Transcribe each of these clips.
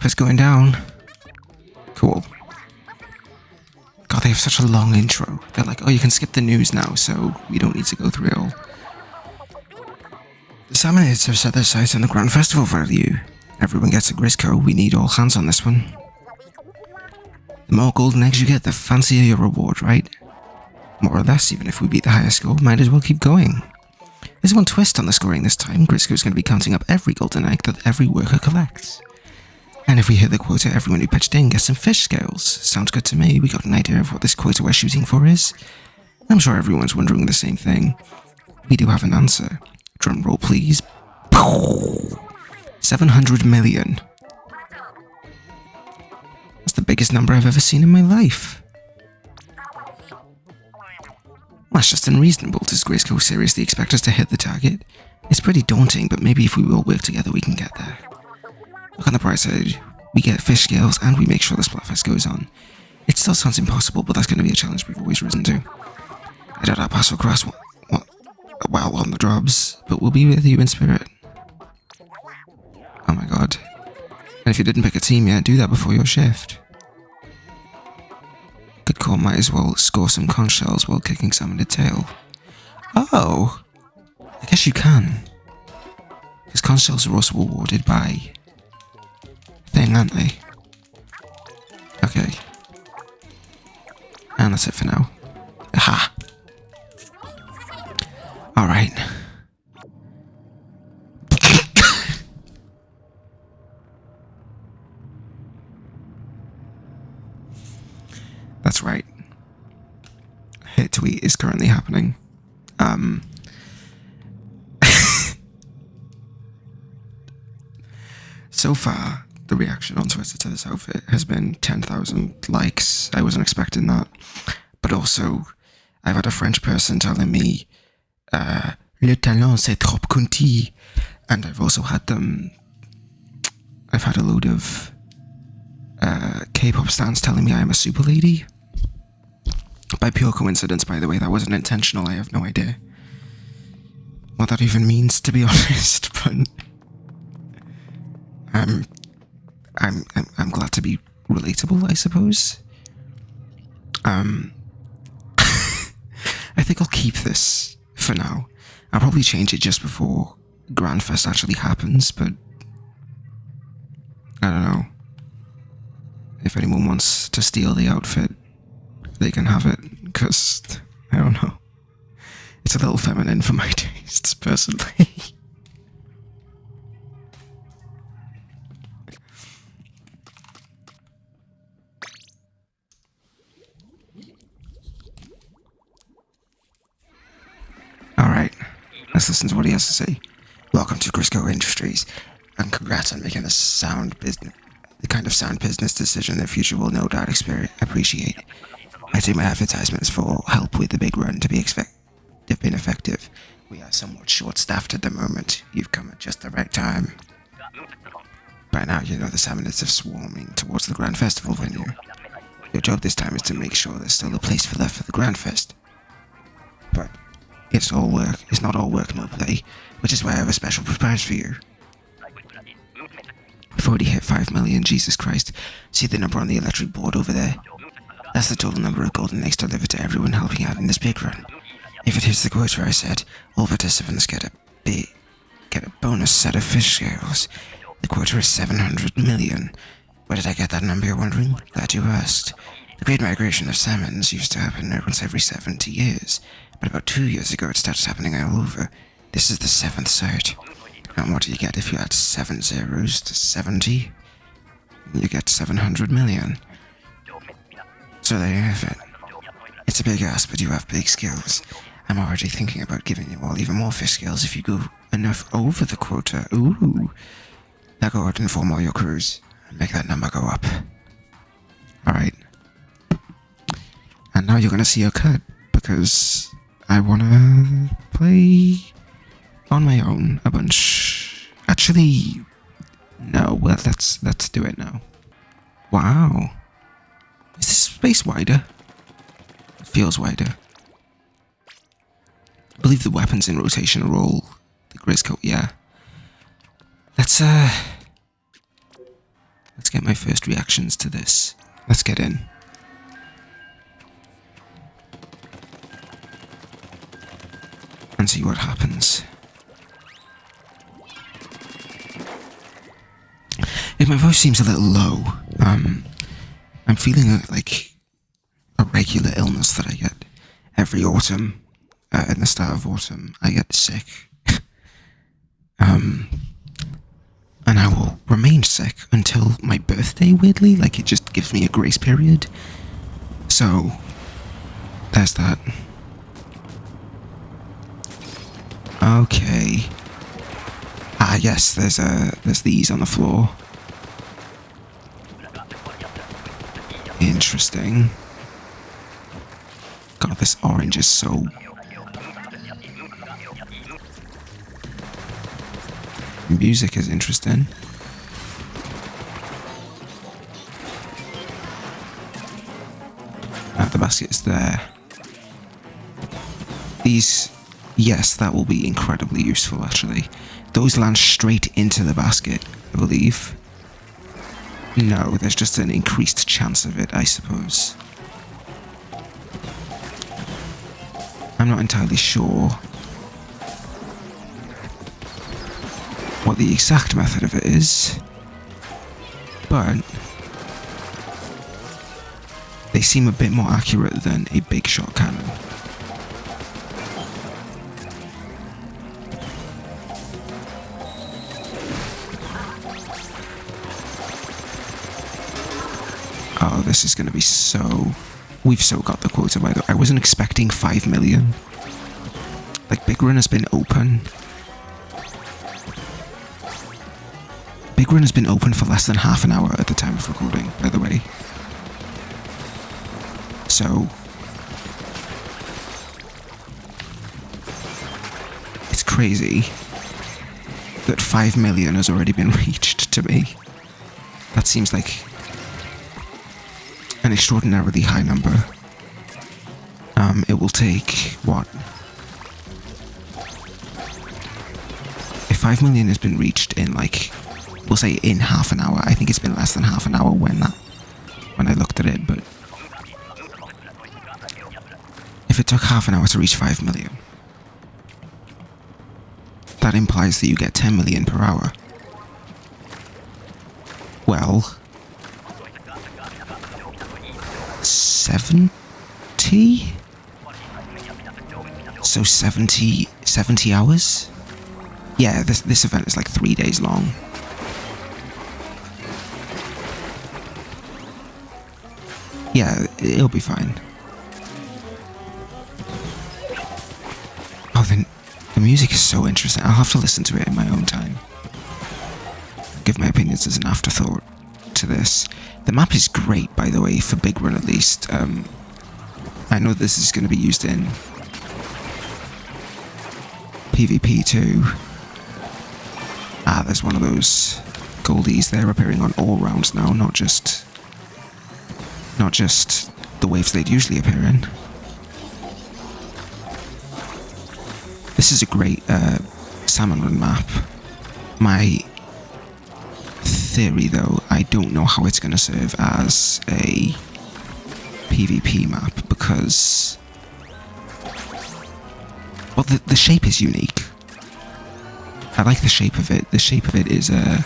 Fluffer's going down. Cool. God, they have such a long intro. They're like, oh, you can skip the news now, so we don't need to go through it all. The Salmonids have set their sights on the Grand Festival value. Everyone gets a Grisco, we need all hands on this one. The more golden eggs you get, the fancier your reward, right? More or less, even if we beat the higher score, might as well keep going. There's one twist on the scoring this time. Grisco's going to be counting up every golden egg that every worker collects. And if we hit the quota, everyone who pitched in gets some fish scales. Sounds good to me. We got an idea of what this quota we're shooting for is. I'm sure everyone's wondering the same thing. We do have an answer. Drum roll, please. 700 million. That's the biggest number I've ever seen in my life. That's just unreasonable. Does Grisco seriously expect us to hit the target? It's pretty daunting, but maybe if we all work together we can get there. Look on the bright side, we get fish scales and we make sure the Splatfest goes on. It still sounds impossible, but that's going to be a challenge we've always risen to. I doubt I'll pass across well on the jobs, but we'll be with you in spirit. Oh my god. And if you didn't pick a team yet, do that before your shift. Good call, might as well score some conch shells while kicking Salmonid tail. Oh! I guess you can. Because conch shells are also awarded by thing, aren't they? Okay. And that's it for now. Aha! Alright. That's right. Hit tweet is currently happening. So far, the reaction on Twitter to this outfit has been 10,000 likes. I wasn't expecting that. But also, I've had a French person telling me, le talent c'est trop conti. And I've also had I've had a load of K-pop stans telling me I'm a super lady. By pure coincidence, by the way, that wasn't intentional. I have no idea what that even means, to be honest. But I'm glad to be relatable, I suppose. I think I'll keep this for now. I'll probably change it just before Grandfest actually happens, but I don't know. If anyone wants to steal the outfit, they can have it, because, I don't know. It's a little feminine for my tastes, personally. Alright, let's listen to what he has to say. Welcome to Grisco Industries, and congrats on making the kind of sound business decision the future will no doubt appreciate. I take my advertisements for help with the big run to have been effective. We are somewhat short-staffed at the moment. You've come at just the right time. By now, you know the Salmonids are swarming towards the Grand Festival venue. Your job this time is to make sure there's still a place left for the Grand Fest. But it's not all work, no play, which is why I have a special surprise for you. We've already hit 5 million, Jesus Christ. See the number on the electric board over there? That's the total number of golden eggs delivered to everyone helping out in this big run. If it hits the quota I said, all participants get a bonus set of fish scales. The quota is 700 million. Where did I get that number, you're wondering? Glad you asked. The great migration of salmons used to happen once every 70 years, but about 2 years ago it started happening all over. This is the 7th site. And what do you get if you add 7 zeros to 70? You get 700 million. So there you have it. It's a big ask, but you have big skills. I'm already thinking about giving you all even more fish scales if you go enough over the quota. Ooh. Now go out and inform all your crews and make that number go up. Alright. And now you're gonna see a cut, because I wanna play on my own a bunch. Actually, no, well, let's do it now. Wow. Is this space wider? It feels wider. I believe the weapons in rotation are all the Grisco, yeah. Let's Let's get my first reactions to this. Let's get in. And see what happens. If my voice seems a little low, I'm feeling like a regular illness that I get every autumn. In the start of autumn, I get sick. And I will remain sick until my birthday, weirdly. Like, it just gives me a grace period. So, there's that. Okay. Ah, yes, there's these on the floor. Interesting. God, this orange is so... Music is interesting. The basket is there. These... Yes, that will be incredibly useful, actually. Those land straight into the basket, I believe. No, there's just an increased chance of it, I suppose. I'm not entirely sure what the exact method of it is, but they seem a bit more accurate than a big shot cannon. Oh, this is going to be so... We've so got the quota, by the way. I wasn't expecting 5 million. Like, Big Run has been open. Big Run has been open for less than half an hour at the time of recording, by the way. So... It's crazy that 5 million has already been reached to me. That seems like an extraordinarily high number. It will take, what? If 5 million has been reached in, like, we'll say in half an hour. I think it's been less than half an hour when I looked at it, but if it took half an hour to reach 5 million, that implies that you get 10 million per hour. Well, 70? So 70 hours? Yeah, this event is like 3 days long. Yeah, it'll be fine. Oh, then the music is so interesting. I'll have to listen to it in my own time. Give my opinions as an afterthought to this. The map is great, by the way, for Big Run at least. I know this is going to be used in PvP too. Ah, there's one of those goldies. They're appearing on all rounds now, not just the waves they'd usually appear in. This is a great salmon run map. My theory, though, I don't know how it's going to serve as a PvP map, because, well, the shape is unique. I like the shape of it. The shape of it is, I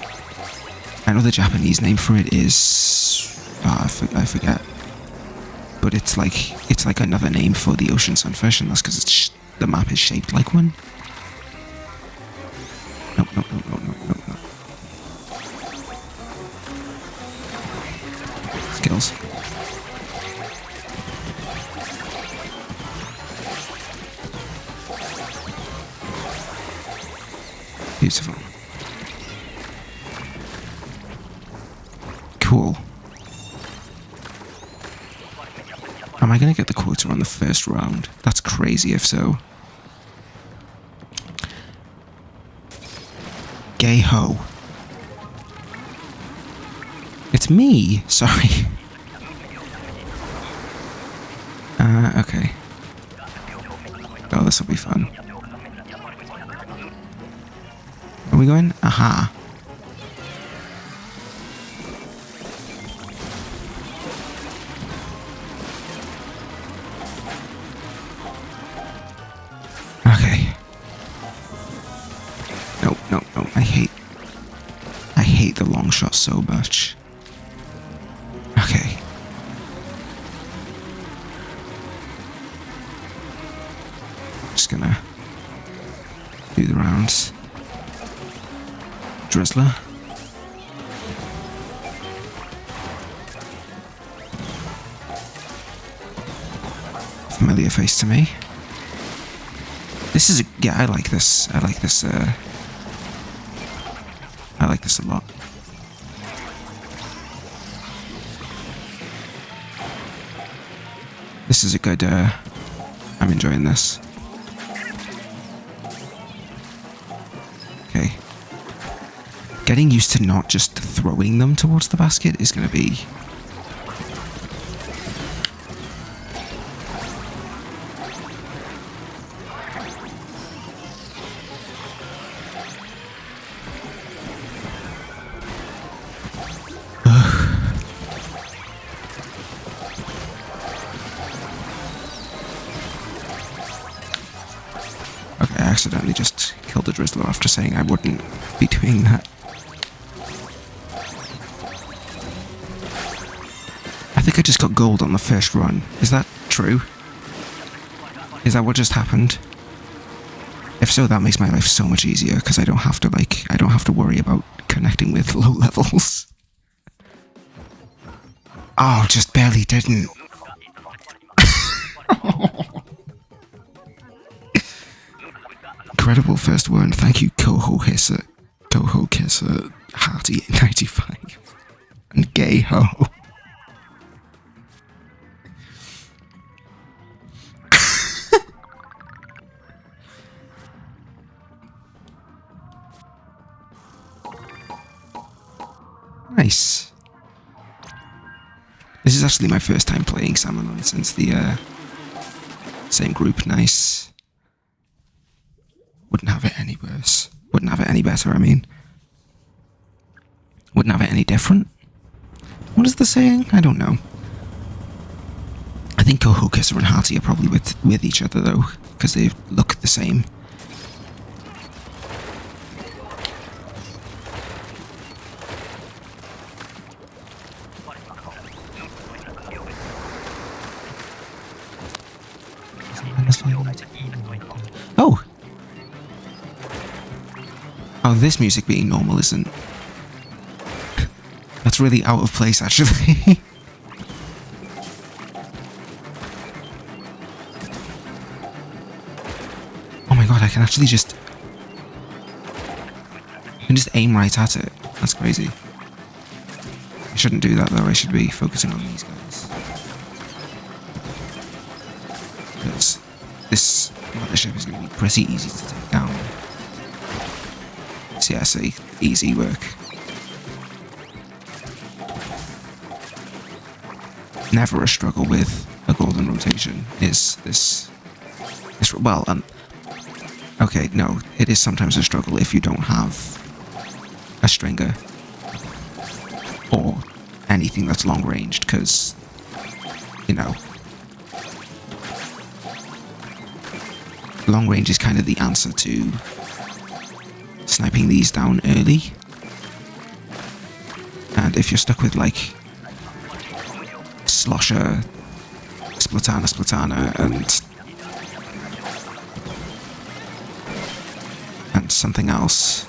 know the Japanese name for it is, I forget, but it's like another name for the ocean sunfish, and that's because the map is shaped like one. No. Skills. Beautiful. Cool. Am I going to get the quota on the first round? That's crazy if so. Gay ho. It's me! Sorry. Okay. Oh, this will be fun. Are we going? Aha. Okay. No, no, no. I hate the long shot so much. Okay. Just gonna do the rounds. Drizzler. Familiar face to me. This is yeah, I like this. I like this a lot. This is a good I'm enjoying this. Okay. Getting used to not just throwing them towards the basket is gonna be accidentally just killed the Drizzler after saying I wouldn't be doing that. I think I just got gold on the first run. Is that true? Is that what just happened? If so, that makes my life so much easier because I don't have to worry about connecting with low levels. Oh, just barely didn't. Incredible first one. Thank you, Coho Kisser, Hearty 95, and Gay Ho. Nice. This is actually my first time playing Salmon since the same group. Nice. Wouldn't have it any worse. Wouldn't have it any better, I mean. Wouldn't have it any different. What is the saying? I don't know. I think Coho Kisser and Hearty are probably with each other though, because they look the same. Oh! Oh, this music being normal isn't... That's really out of place, actually. Oh my god, I can actually just... I can just aim right at it. That's crazy. I shouldn't do that though, I should be focusing on these guys. Because this mothership is going to be pretty easy to take down. So yeah, see, easy work. Never a struggle with a golden rotation is this well, okay, no, it is sometimes a struggle if you don't have a stringer or anything that's long ranged, because, you know, long range is kind of the answer to sniping these down early. And if you're stuck with like Slosher, Splatana, and something else,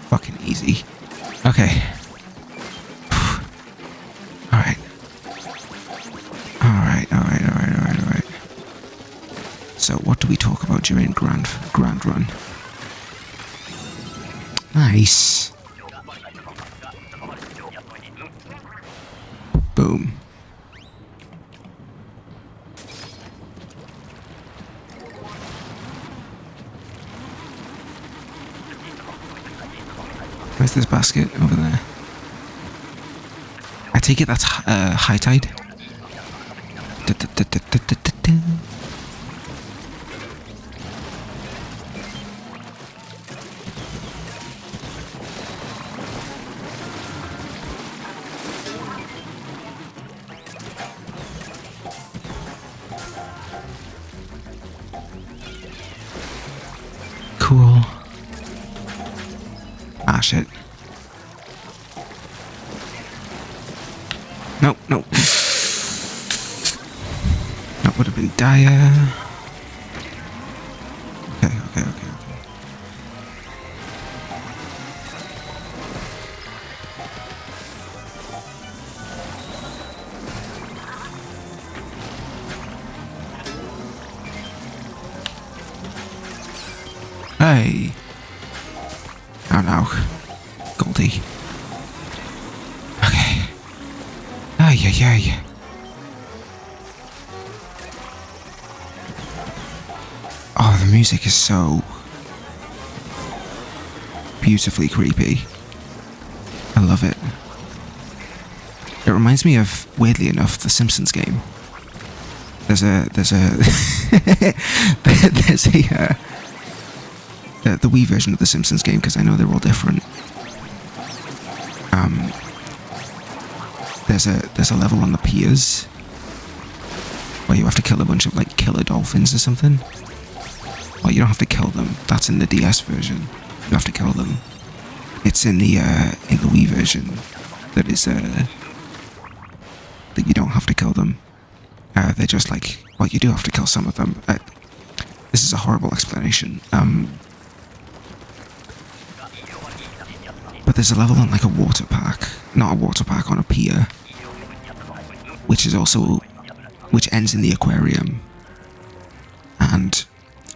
fucking easy. Okay. Alright. So what do we talk about during Grand Run? Nice. Boom. Where's this basket? Over there. I take it that's high tide. Ah, shit. No, no. That would have been dire. Okay, okay, okay, okay. Hey. Oh no. Goldie. Okay. Ay, ay, ay. Oh, the music is so beautifully creepy. I love it. It reminds me of, weirdly enough, the Simpsons game. There's a there's a the Wii version of the Simpsons game, because I know they're all different. There's a level on the piers where you have to kill a bunch of like killer dolphins or something. Well, you don't have to kill them. That's in the DS version. You have to kill them. It's in the Wii version that is that you don't have to kill them. They're just like, well, you do have to kill some of them. This is a horrible explanation. But there's a level on like a water park, not a water park, on a pier, which ends in the aquarium, and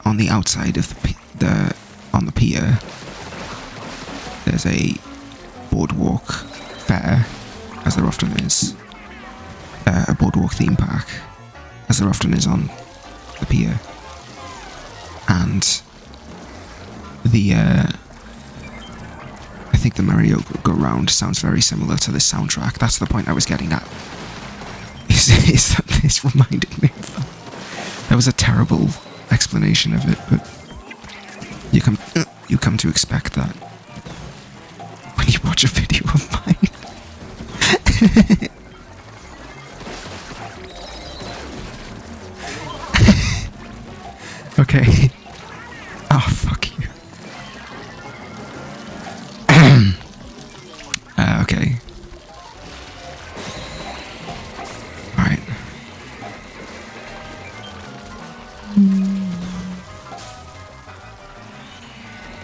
on the outside of on the pier, there's a boardwalk fair, as there often is, a boardwalk theme park, as there often is on the pier, and I think the merry-go-round sounds very similar to this soundtrack. That's the point I was getting at. Is that this reminded me of that? That was a terrible explanation of it, but you come to expect that when you watch a video of mine. Okay. Oh, fuck you. Okay. Alright.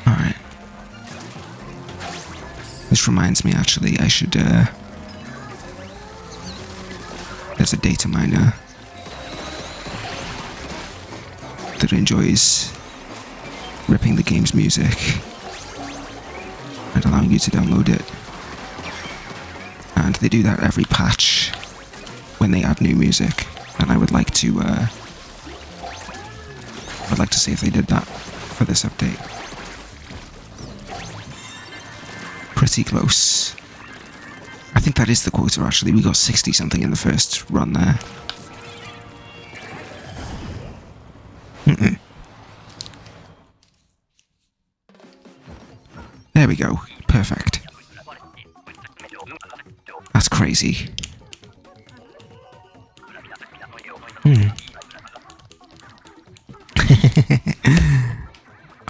Alright. This reminds me, actually, I should, there's a data miner that enjoys ripping the game's music and allowing you to download it. And they do that every patch when they add new music, and I would like to see if they did that for this update. Pretty close. I think that is the quota, actually. We got 60 something in the first run there. There we go. Perfect. That's crazy.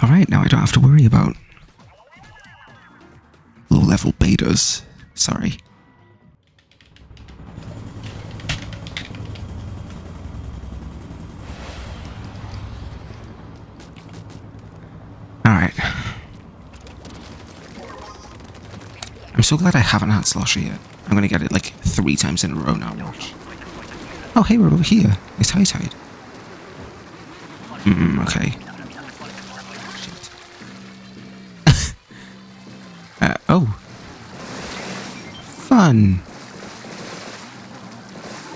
Alright, now I don't have to worry about low-level betas. Sorry. Alright. I'm so glad I haven't had Slosher yet. I'm gonna get it like 3 times in a row now, watch. Oh, hey, we're over here. It's high tide. Okay. Shit. Oh. Fun.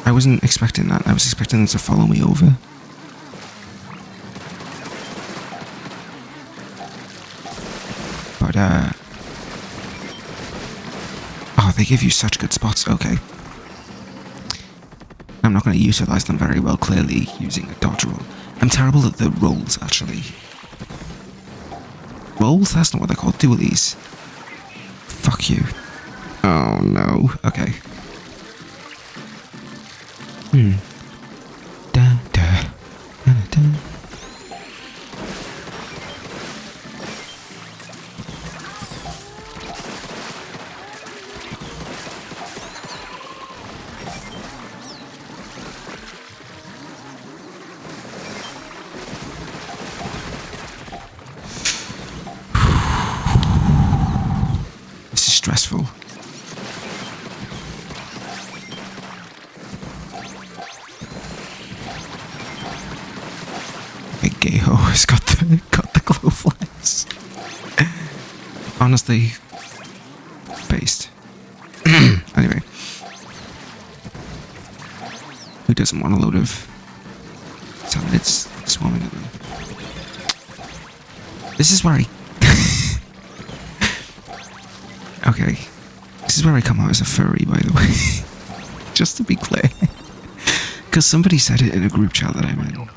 I wasn't expecting that. I was expecting them to follow me over. But, oh, they give you such good spots. Okay. I'm not going to utilize them very well, clearly, using a dodge roll. I'm terrible at the rolls, actually. Rolls? That's not what they're called. Dualies. Fuck you. Oh, no. Okay. Da, da, da, da. stressful. Big gay ho has got the glow flags. Honestly, based. Anyway, who doesn't want a load of salads swarming at them? This is where I... Okay, this is where I come out as a furry, by the way. Just to be clear. Because somebody said it in a group chat that I'm in.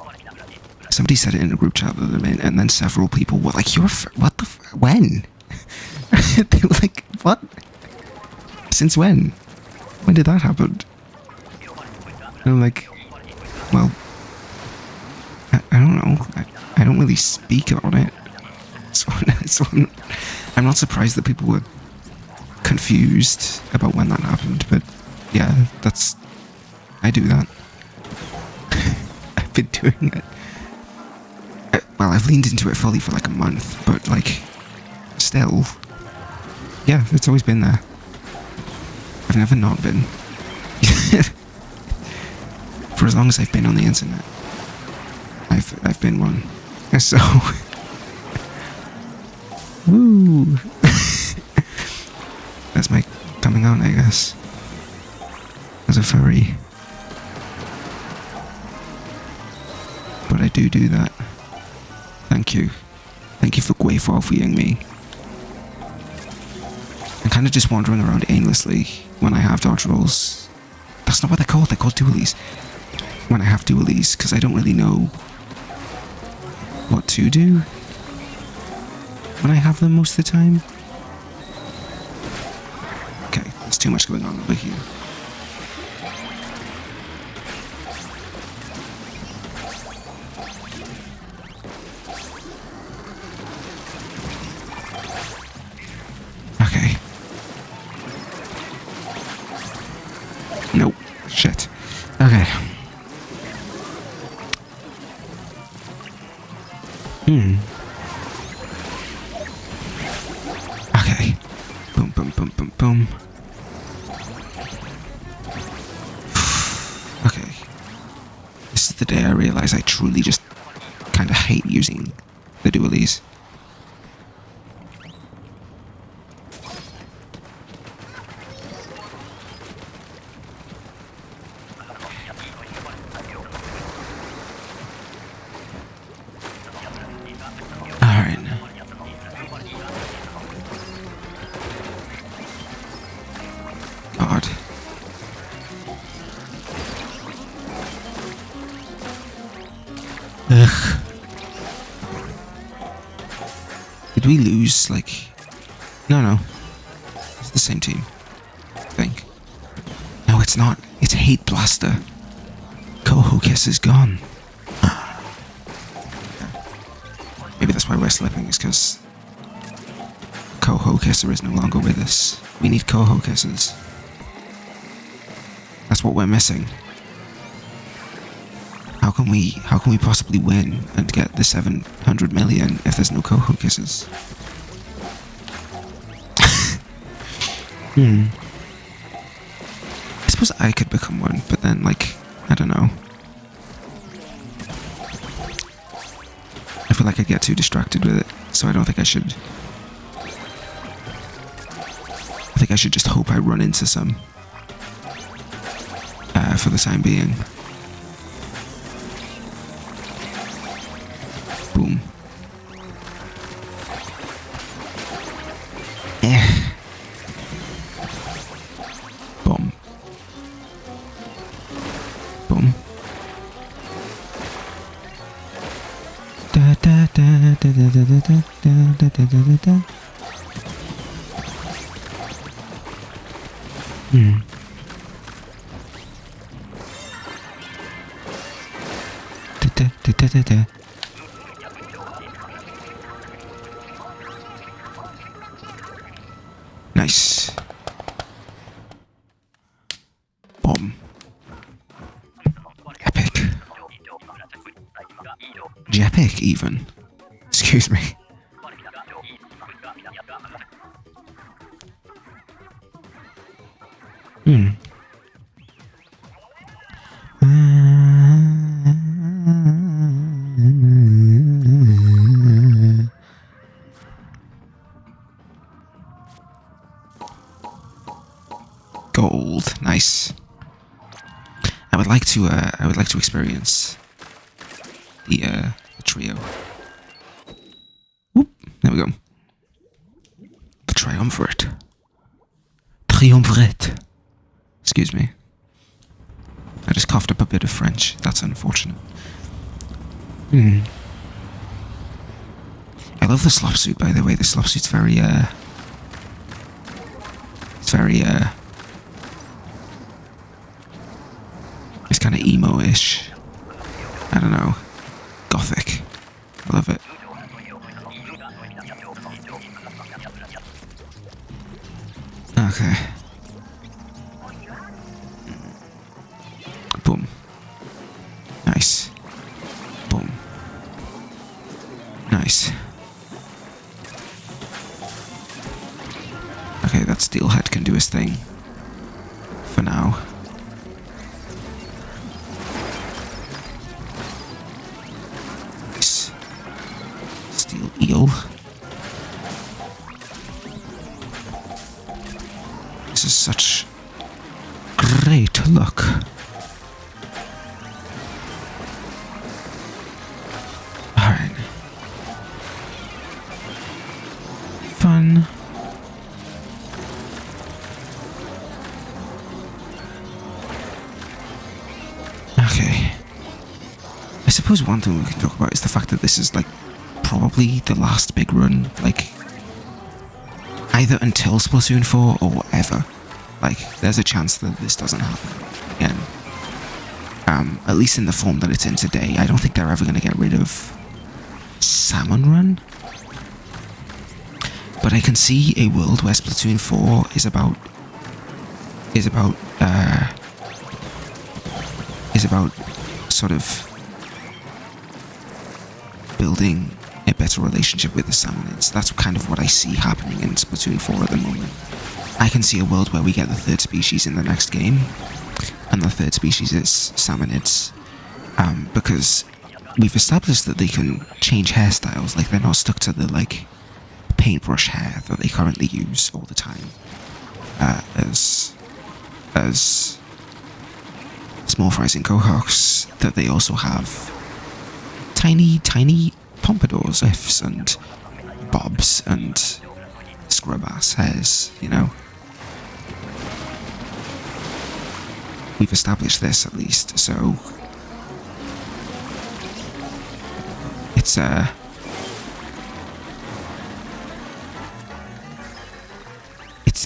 Somebody said it in a group chat that I'm in, and then several people were like, "You're what the when?" They were like, "What? Since when? When did that happen?" And I'm like, "Well, I don't know. I don't really speak on it, so I'm not surprised that people were confused about when that happened." But yeah, I do that. I've been doing it. Well, I've leaned into it fully for like a month, but like, still, yeah, it's always been there. I've never not been. For as long as I've been on the internet, I've been one. So, woo. That's my coming out, I guess, as a furry. But I do that. Thank you. Thank you for gwaifalfying me. I'm kind of just wandering around aimlessly when I have dodge rolls. That's not what they're called dualies. When I have dualies, because I don't really know what to do when I have them most of the time. Okay, there's too much going on over here. Nope. Shit. Okay. Okay. Boom, boom, boom, boom, boom. Okay. This is the day I realize I truly just kind of hate using the dualies. Ugh. Did we lose, like... No. It's the same team, I think. No, it's not. It's Hate Blaster. Coho Kiss is gone. Maybe that's why we're slipping, is because Coho Kisser is no longer with us. We need Coho Kissers. That's what we're missing. How can we possibly win and get the 700 million if there's no Coho Kisses? I suppose I could become one, but then, like, I don't know. I feel like I'd get too distracted with it, so I don't think I should. I think I should just hope I run into some for the time being. Boom. Boom. Boom. Da da da da da da da da da da da. Da. Nice. Bomb. Epic. Jepic, even. Excuse me. Hmm. Gold, nice. I would like to experience the trio. Whoop, there we go. The triumvirate. Triumvirate. Excuse me. I just coughed up a bit of French. That's unfortunate. Hmm. I love the slop suit, by the way. The slop suit's very, it's kind of emo-ish. I don't know. Gothic. I love it. Okay. Boom. Nice. Boom. Nice. Okay, that steelhead can do his thing. For now. Nice. Steel eel. This is such great luck. Alright. Fun. Okay. I suppose one thing we can talk about is the fact that this is, like, probably the last big run, like, either until Splatoon 4 or ever. Like, there's a chance that this doesn't happen again. At least in the form that it's in today. I don't think they're ever going to get rid of Salmon Run. But I can see a world where Splatoon 4 is about sort of building a better relationship with the Salmonids. That's kind of what I see happening in Splatoon 4 at the moment. I can see a world where we get the third species in the next game, and the third species is Salmonids, because we've established that they can change hairstyles. Like, they're not stuck to the, like, paintbrush hair that they currently use all the time, as small fries and cohocks, that they also have tiny pompadours, ifs, and bobs, and scrub-ass hairs, you know? We've established this, at least, so it's,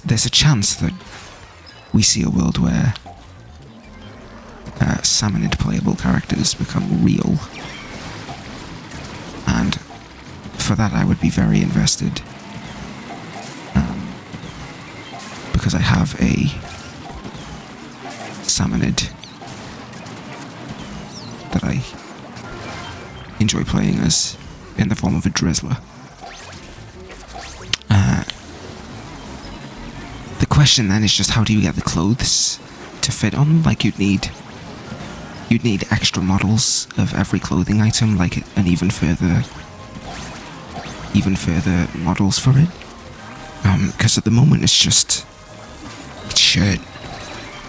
there's a chance that we see a world where Salmonid playable characters become real, and for that I would be very invested, because I have a Salmonid that I enjoy playing as, in the form of a Drizzler. The question then is just, how do you get the clothes to fit on? Like, you'd need extra models of every clothing item, like, and even further models for it. Because at the moment it's just shirt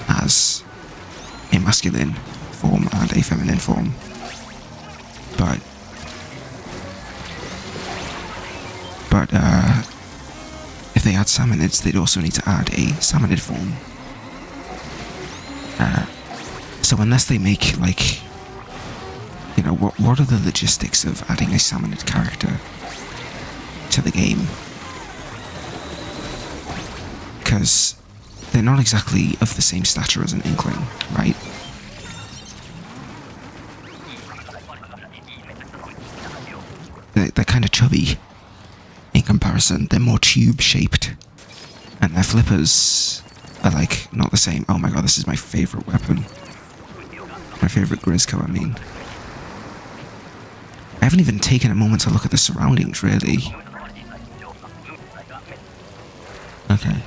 as a masculine form and a feminine form. But if they add Salmonids, they'd also need to add a Salmonid form. So unless they make, like, you know, what are the logistics of adding a Salmonid character to the game? Because they're not exactly of the same stature as an Inkling, right? They're kind of chubby in comparison. They're more tube-shaped, and their flippers are, like, not the same. Oh my god, this is my favourite weapon. My favourite Grizzco, I mean. I haven't even taken a moment to look at the surroundings, really. Okay.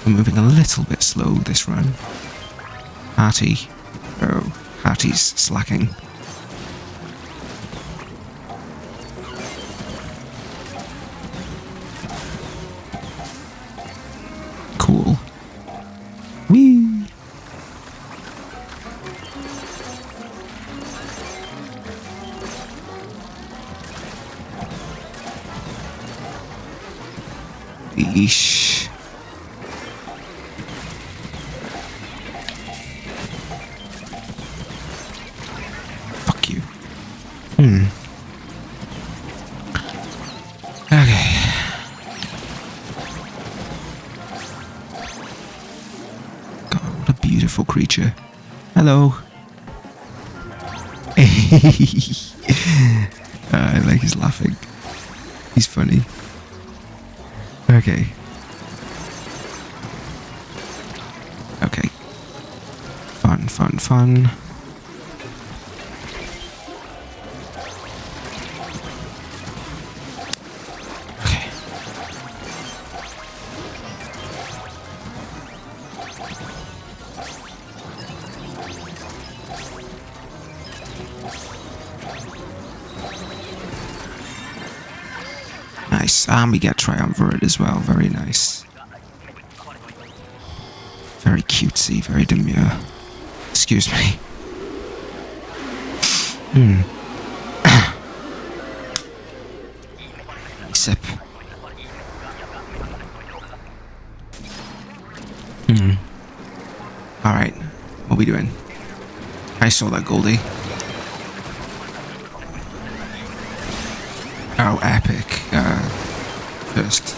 We're moving a little bit slow this run. Hearty. Oh, Hearty's slacking. Cool. Whee! Eesh. Fuck you. Okay. God, what a beautiful creature. Hello. I like his laughing. He's funny. Okay. Okay. Fun. Okay. Nice. And we get triumvirate as well. Very nice. Very cutesy, very demure. Excuse me. Sip. Alright. What are we doing? I saw that Goldie. Oh, epic. First.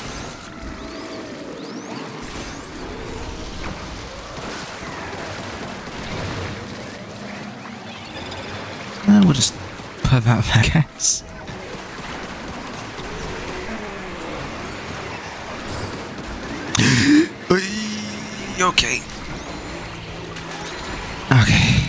We'll just put that there, I guess. Okay. Okay.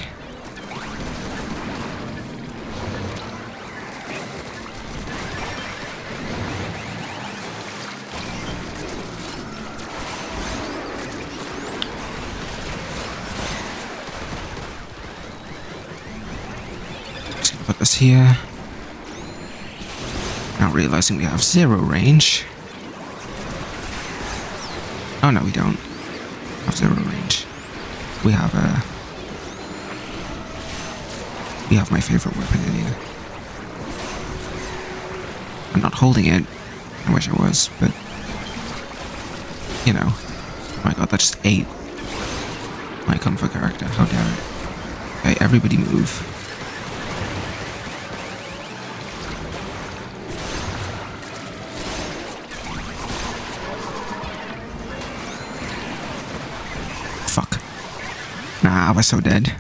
Just gonna put this here. Now realizing we have 0 range. Oh no, we don't have 0 range. We have my favorite weapon in here. I'm not holding it. I wish I was, but you know. Oh my god, that just ate my comfort character. How dare it? Okay, everybody move. Fuck. Nah, we're so dead.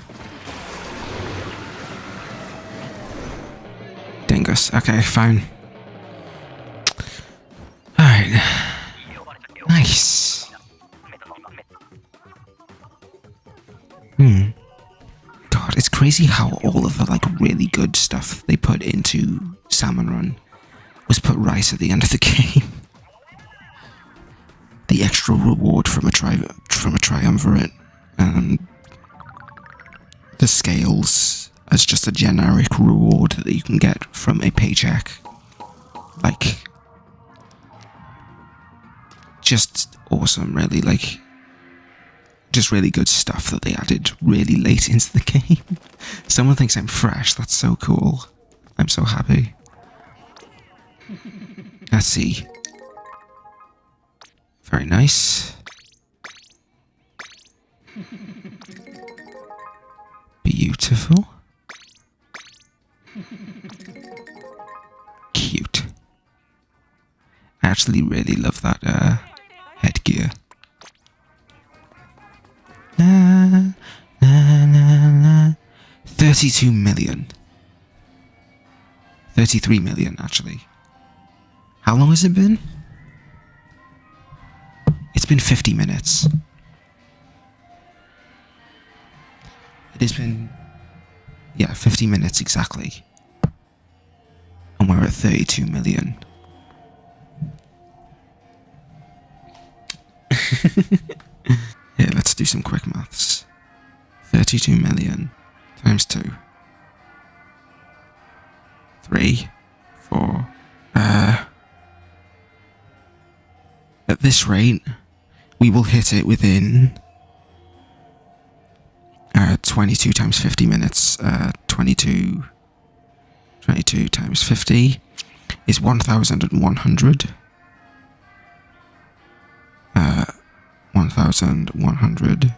Dingus. Okay, fine. Alright. Nice. God, it's crazy how all of the like really good stuff they put into Salmon Run was put right at the end of the game. The extra reward from a triumvirate, and the scales as just a generic reward that you can get from a paycheck. Like, just awesome, really. Like, just really good stuff that they added really late into the game. Someone thinks I'm fresh. That's so cool. I'm so happy. Let's see. Very nice. Beautiful. Cute. I actually really love that headgear. La, la, la, la. 32 million. 33 million, actually. How long has it been? It's been 50 minutes. It has been, yeah, 50 minutes exactly. And we're at 32 million. some quick maths. 32 million times 2. 3, 4. At this rate, we will hit it within 22 times 50 minutes. 22 times 50 is 1,100. 1,100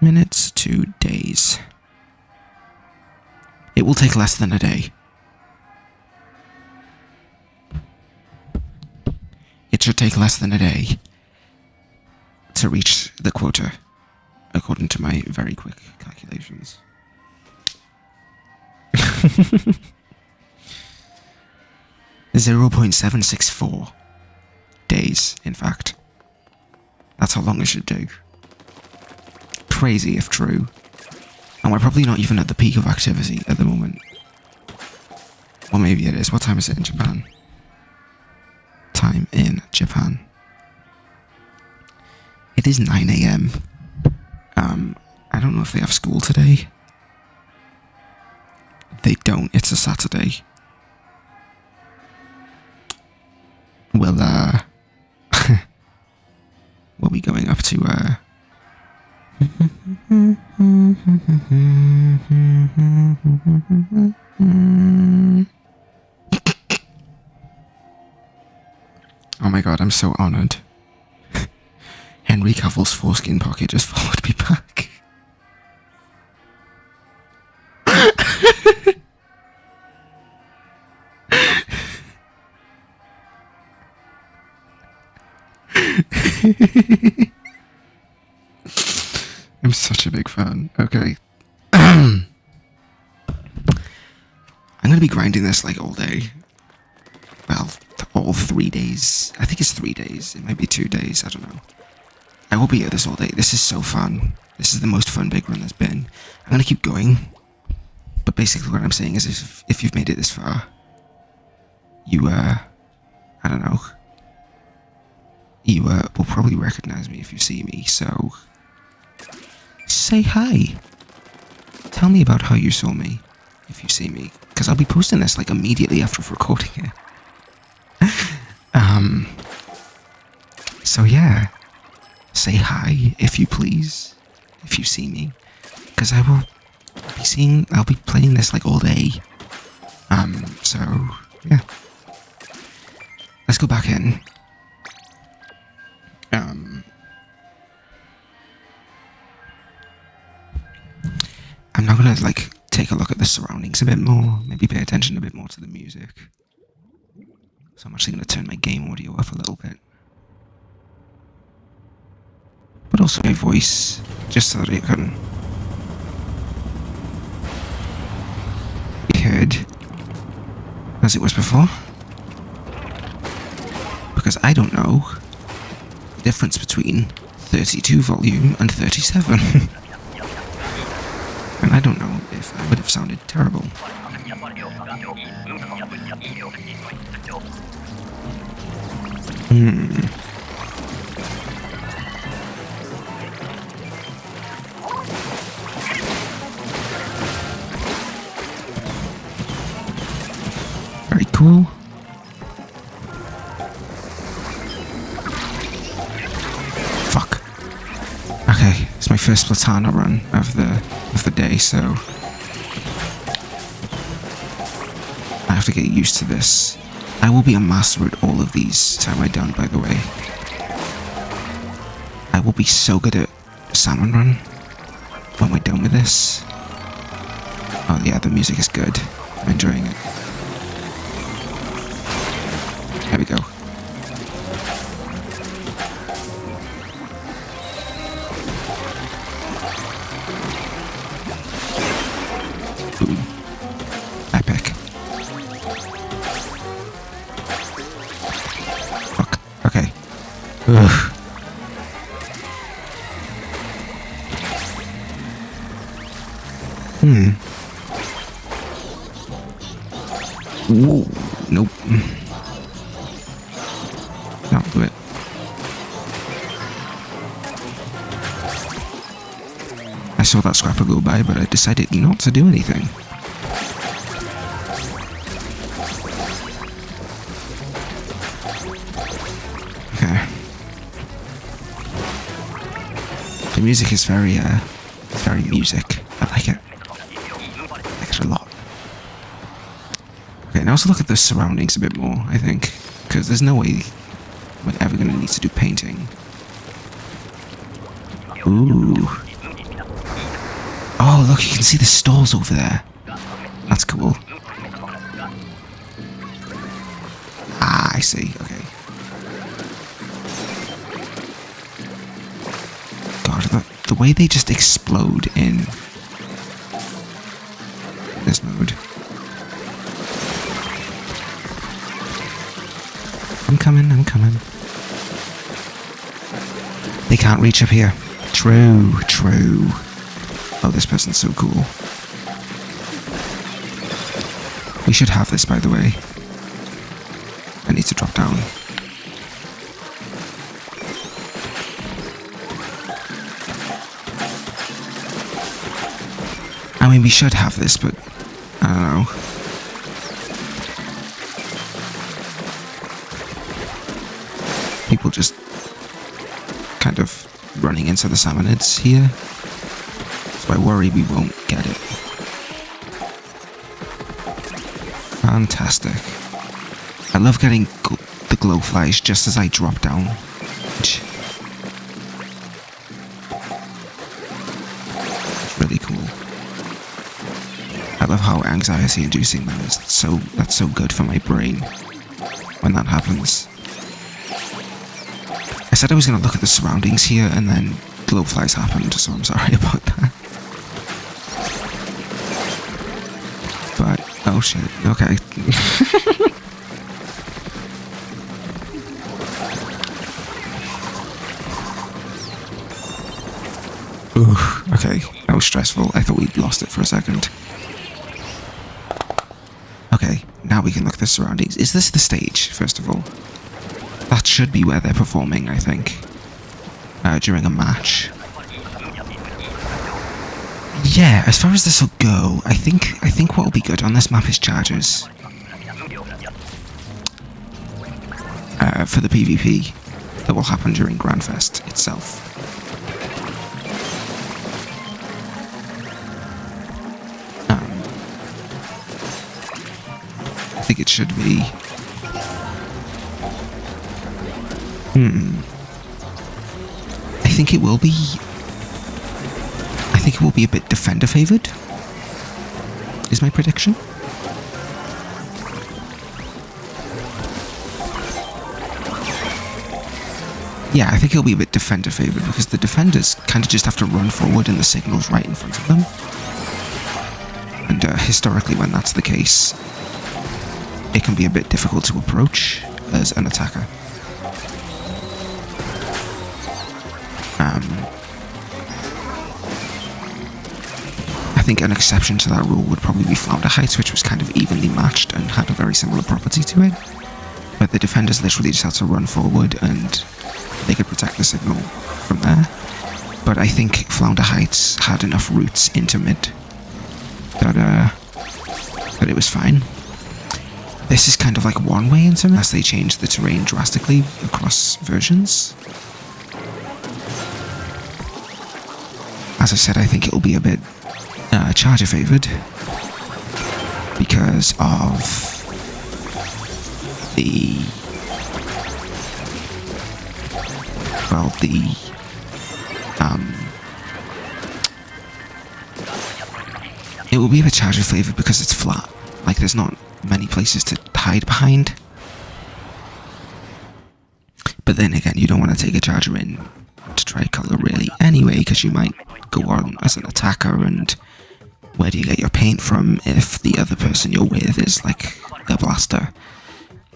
minutes to days. It will take less than a day. It should take less than a day to reach the quota, according to my very quick calculations. 0.764 days, in fact. That's how long it should take. Crazy if true. And we're probably not even at the peak of activity at the moment. Or maybe it is. What time is it in Japan? Time in Japan. It is 9 AM. I don't know if they have school today. They don't. It's a Saturday. We'll be going up to, Oh my god, I'm so honored. Henry Cavill's foreskin pocket just followed me back. I'm such a big fan. Okay. I'm gonna be grinding this like all day. Well, all 3 days. I think it's 3 days. It might be 2 days. I don't know. I will be at this all day. This is so fun. This is the most fun big run there's been. I'm gonna keep going. But basically what I'm saying is if you've made it this far, you, I don't know. You will probably recognize me if you see me, so say hi. Tell me about how you saw me if you see me, because I'll be posting this like immediately after recording it. So yeah, say hi if you please, if you see me, because I'll be playing this like all day. So yeah, let's go back in. I'm now gonna like take a look at the surroundings a bit more, maybe pay attention a bit more to the music. So I'm actually gonna turn my game audio up a little bit. But also my voice, just so that it can be heard as it was before. Because I don't know the difference between 32 volume and 37. And I don't know if I would have sounded terrible. Very cool. Fuck. Okay, it's my first Splatoon run of the day, so I have to get used to this. I will be a master at all of these time I done, by the way. I will be so good at Salmon Run when we're done with this. Oh yeah, the music is good. I'm enjoying it. There we go. Boom. Epic. Fuck. Okay. Ugh. Whoa. Nope. That'll do it. saw that scrapper go by, but I decided not to do anything. Okay. The music is very music. I like it. I like it a lot. Okay, now let's look at the surroundings a bit more, I think. Because there's no way we're ever going to need to do painting. Ooh. Oh, look, you can see the stalls over there. That's cool. Ah, I see. Okay. God, the way they just explode in this mode. I'm coming. They can't reach up here. True. Oh, this person's so cool. We should have this, by the way. I need to drop down. I mean, we should have this, but I don't know. People just kind of running into the salmonids here. So I worry we won't get it. Fantastic. I love getting the glowflies just as I drop down. It's really cool. I love how anxiety-inducing that is. That's so good for my brain when that happens. I said I was going to look at the surroundings here, and then glowflies happened, so I'm sorry about that. But, oh shit, okay. Ooh, okay, that was stressful. I thought we'd lost it for a second. Okay, now we can look at the surroundings. Is this the stage, first of all? That should be where they're performing, I think. During a match. Yeah, as far as this will go, I think what will be good on this map is chargers. For the PvP that will happen during Grandfest itself. I think it should be. I think it will be. I think it will be a bit defender favored. Is my prediction. Yeah, I think it'll be a bit defender favored because the defenders kind of just have to run forward and the signal's right in front of them. And historically, when that's the case, it can be a bit difficult to approach as an attacker. I think an exception to that rule would probably be Flounder Heights, which was kind of evenly matched and had a very similar property to it. But the defenders literally just had to run forward and they could protect the signal from there. But I think Flounder Heights had enough routes into mid that it was fine. This is kind of like one way into mid, as they changed the terrain drastically across versions. As I said, I think it'll be a bit charger favored because of the it will be a bit charger favored because it's flat. Like there's not many places to hide behind. But then again, you don't want to take a charger in to Tricolour really anyway, because you might go on as an attacker, and where do you get your paint from if the other person you're with is like a blaster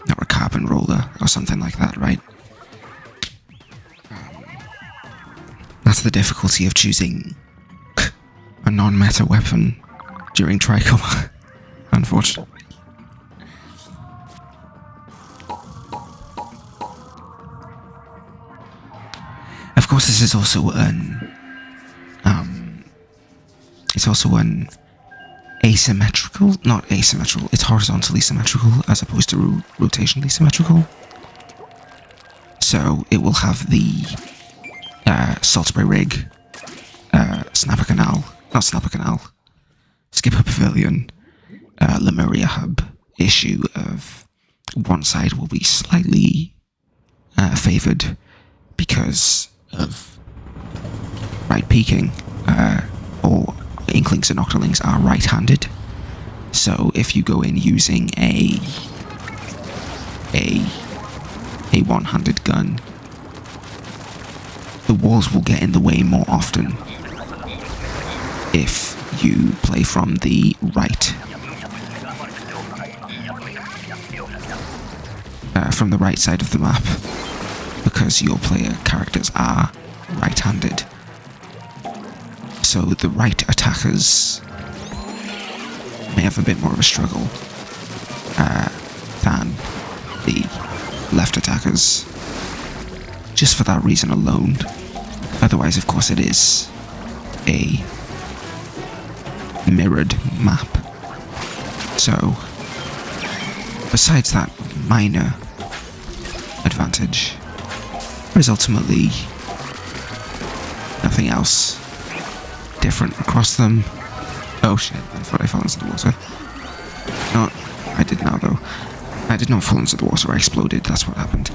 or a carbon roller or something like that, right? That's the difficulty of choosing a non-meta weapon during Tricolour, unfortunately. Of course, this is also an It's also an asymmetrical, not asymmetrical, it's horizontally symmetrical as opposed to rotationally symmetrical. So it will have the Salisbury Rig, Snapper Canal, not Snapper Canal, Skipper Pavilion, Lemuria Hub issue of one side will be slightly favoured because of right peaking, or Inklings and Octolings are right-handed. So if you go in using a one-handed gun, the walls will get in the way more often if you play from the right. From the right side of the map, because your player characters are right-handed. So the right attackers may have a bit more of a struggle than the left attackers, just for that reason alone. Otherwise, of course, it is a mirrored map. So, besides that minor advantage, there's ultimately nothing else different across them. Oh shit, I thought I fell into the water. No, I did now though. I did not fall into the water, I exploded, that's what happened.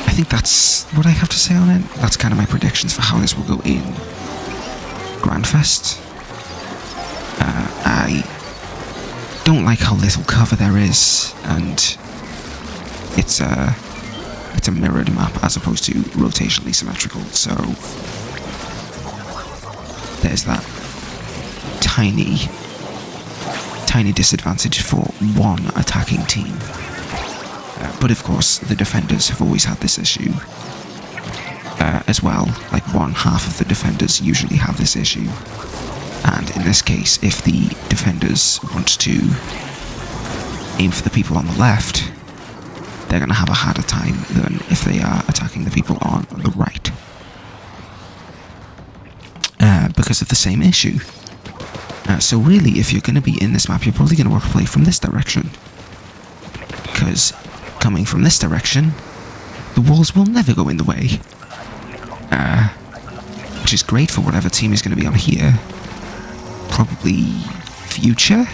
I think that's what I have to say on it. That's kind of my predictions for how this will go in Grandfest. I don't like how little cover there is, and it's a mirrored map as opposed to rotationally symmetrical, so there's that tiny disadvantage for one attacking team. But of course, the defenders have always had this issue as well. Like, one half of the defenders usually have this issue. And in this case, if the defenders want to aim for the people on the left, they're going to have a harder time than if they are attacking the people on the right. Because of the same issue. So really, if you're going to be in this map, you're probably going to want to play from this direction. Because coming from this direction, the walls will never go in the way. Which is great for whatever team is going to be on here. Probably Future?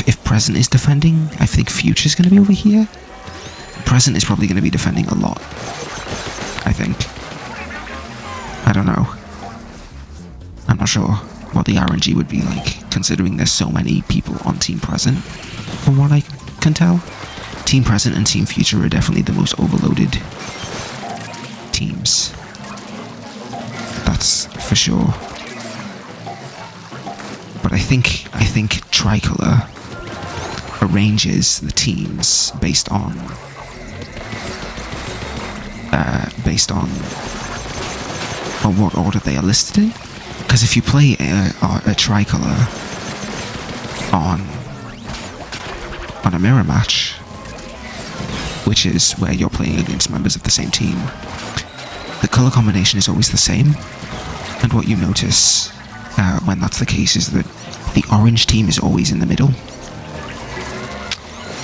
If Present is defending, I think Future's going to be over here. Present is probably going to be defending a lot, I think. I don't know. I'm not sure what the RNG would be like, considering there's so many people on Team Present, from what I can tell. Team Present and Team Future are definitely the most overloaded teams. That's for sure. But I think Tricolor arranges the teams based on what order they are listed in. Because if you play a Tricolor on a mirror match, which is where you're playing against members of the same team, the colour combination is always the same. And what you notice when that's the case is that the orange team is always in the middle.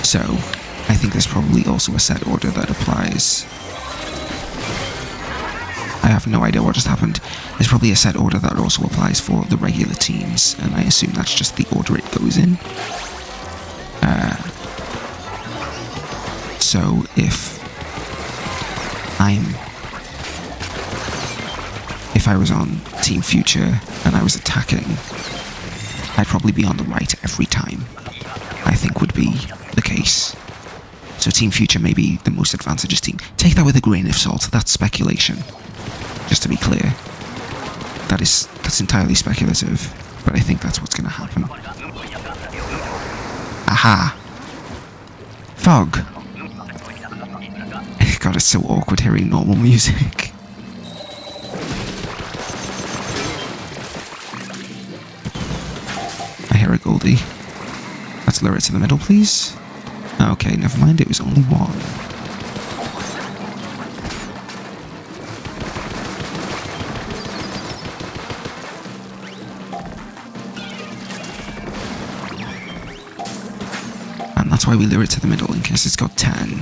So I think there's probably also a set order that applies. I have no idea what just happened. There's probably a set order that also applies for the regular teams, and I assume that's just the order it goes in. So if I was on Team Future and I was attacking, I'd probably be on the right every time, I think would be the case. So Team Future may be the most advantageous team. Take that with a grain of salt, that's speculation. Just to be clear. That's entirely speculative, but I think that's what's going to happen. Aha! Fog! God, it's so awkward hearing normal music. I hear a Goldie. Let's lure it to the middle, please. Okay, never mind, it was only one. And that's why we lure it to the middle, in case it's got 10.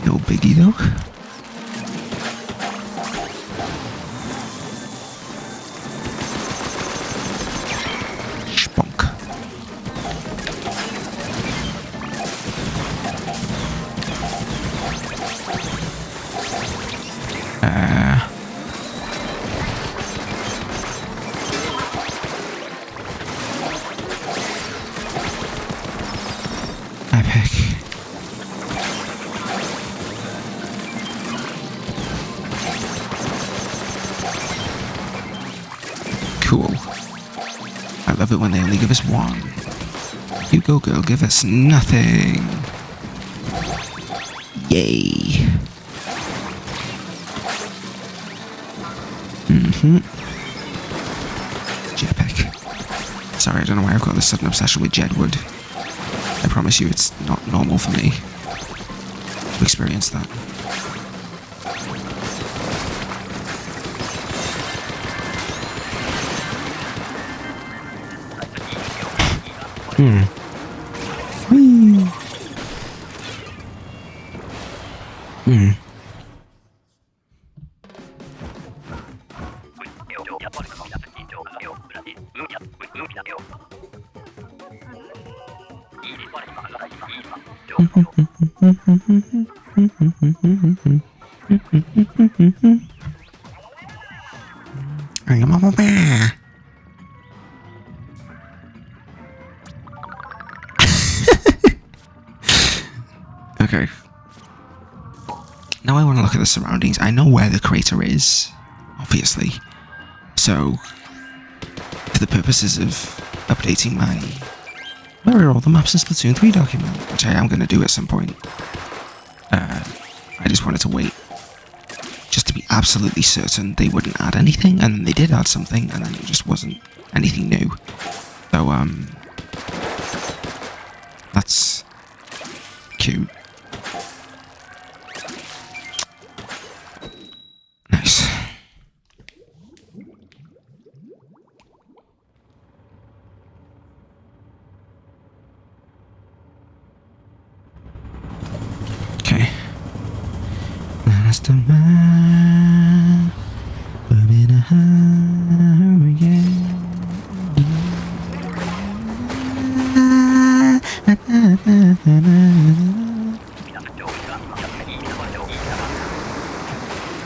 No biggie though. Spunk. Epic. Cool. I love it when they only give us one. You go, girl, give us nothing. Yay. Jetpack. Sorry, I don't know why I've got this sudden obsession with Jedwood. I promise you it's not normal for me to experience that. Whee. Okay. Now I want to look at the surroundings. I know where the crater is, obviously. So, for the purposes of updating my... Where are all the maps in Splatoon 3 document? Which I am going to do at some point. I just wanted to wait. Just to be absolutely certain they wouldn't add anything, and then they did add something, and then it just wasn't anything new. So, that's cute. Nice. Okay. Last of mine, but in a hurry.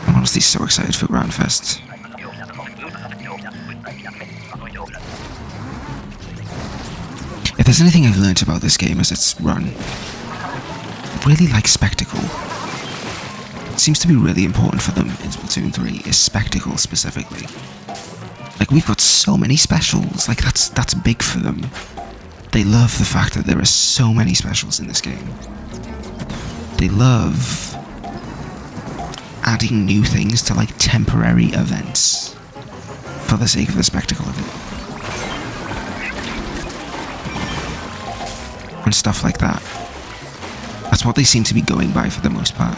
I'm honestly so excited for Grandfest. If there's anything I've learnt about this game as it's run, I really like spectacle. It seems to be really important for them in Splatoon 3, is spectacle specifically. Like, we've got so many specials, like that's big for them. They love the fact that there are so many specials in this game. They love adding new things to, like, temporary events for the sake of the spectacle of it. And stuff like that. That's what they seem to be going by for the most part.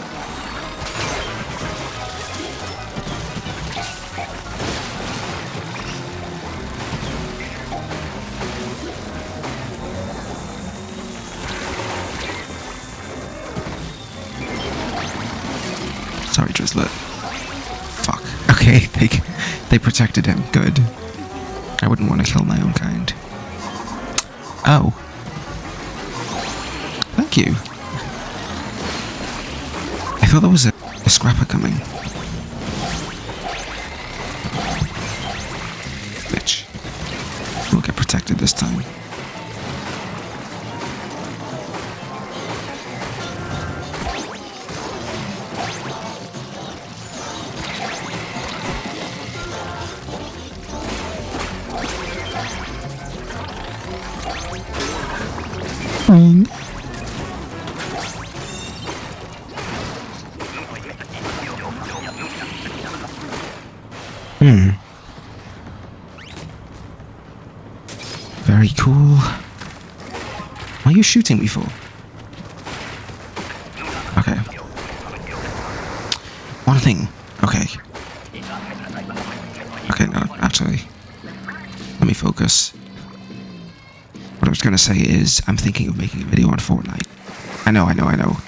Sorry, Drizzlet. Fuck. Okay, they protected him. Good. I wouldn't want to kill my own kind. Oh. Thank you. I thought there was a scrapper coming. Bitch. We'll get protected this time. Very cool. Why are you shooting me for? Okay. One thing. Okay. Okay, no, actually. Let me focus. What I was gonna say is, I'm thinking of making a video on Fortnite. I know.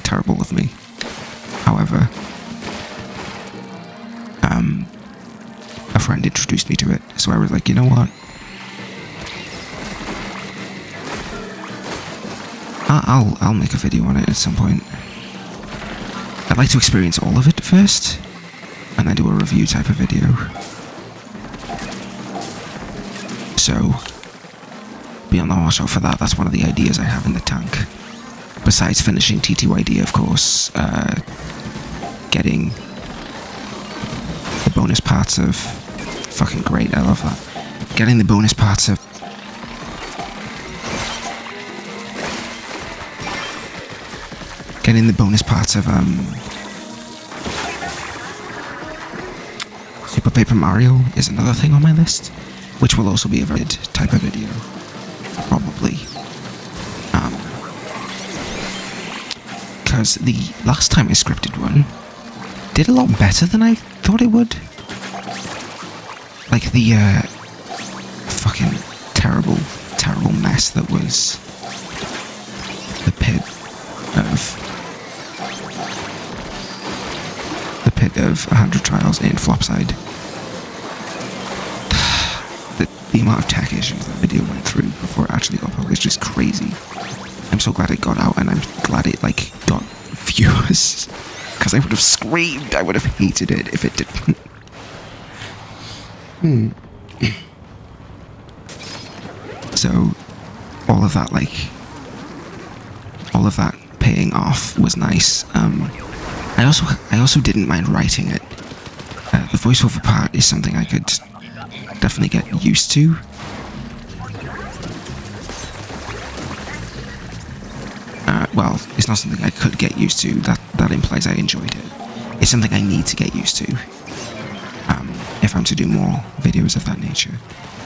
Terrible of me. However, a friend introduced me to it, so I was like, you know what? I'll make a video on it at some point. I'd like to experience all of it first, and then do a review type of video. So, be on the watch out for that. That's one of the ideas I have in the tank. Besides finishing TTYD, of course, getting the bonus parts of... Fucking great, I love that. Getting the bonus parts of... Getting the bonus parts of, Super Paper Mario is another thing on my list, which will also be a very good type of video. Probably. Because the last time I scripted one did a lot better than I thought it would. Like the fucking terrible mess that was the pit of 100 trials in Flopside. The amount of tech issues that video went through before it actually got published is just crazy. I'm so glad it got out, and I'm glad it got viewers, because I would have screamed. I would have hated it if it didn't. So all of that paying off was nice. I also didn't mind writing it. The voiceover part is something I could definitely get used to. Well, it's not something I could get used to. That implies I enjoyed it. It's something I need to get used to if I'm to do more videos of that nature.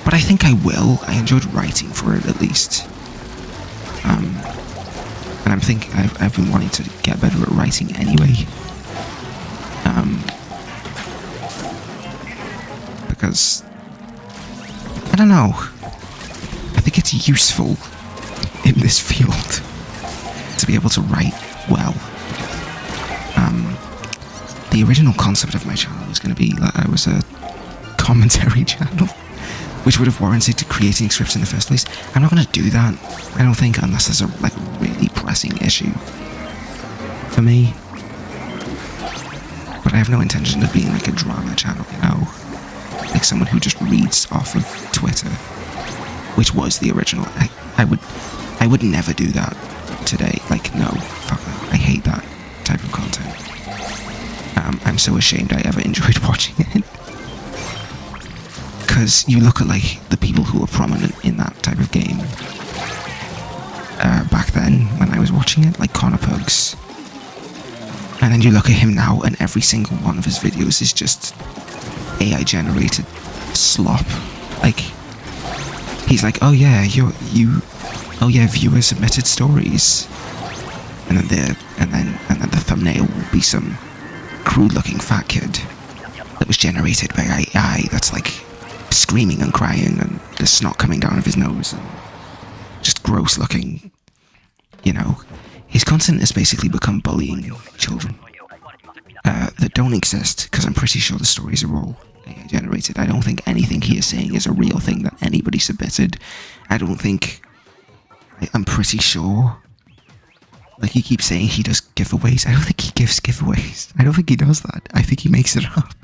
But I think I will. I enjoyed writing for it, at least. And I've been wanting to get better at writing anyway. Because, I don't know, I think it's useful in this field to be able to write well. The original concept of my channel was going to be that I was a commentary channel, which would have warranted creating scripts in the first place. I'm not going to do that, I don't think, unless there's a really pressing issue for me. But I have no intention of being a drama channel, you know? Like someone who just reads off of Twitter, which was the original. I would never do that today. No, fuck that. I hate that type of content. I'm so ashamed I ever enjoyed watching it. Because you look at the people who were prominent in that type of game back then when I was watching it, like Connor Pugs. And then you look at him now, and every single one of his videos is just AI generated slop. He's like, oh yeah, oh yeah, viewer submitted stories, and then the thumbnail will be some crude looking fat kid that was generated by AI that's screaming and crying and the snot coming down of his nose and just gross looking. You know, his content has basically become bullying children that don't exist, because I'm pretty sure the stories are all AI generated. I don't think anything he is saying is a real thing that anybody submitted. I'm pretty sure. He keeps saying he does giveaways. I don't think he gives giveaways. I don't think he does that. I think he makes it up.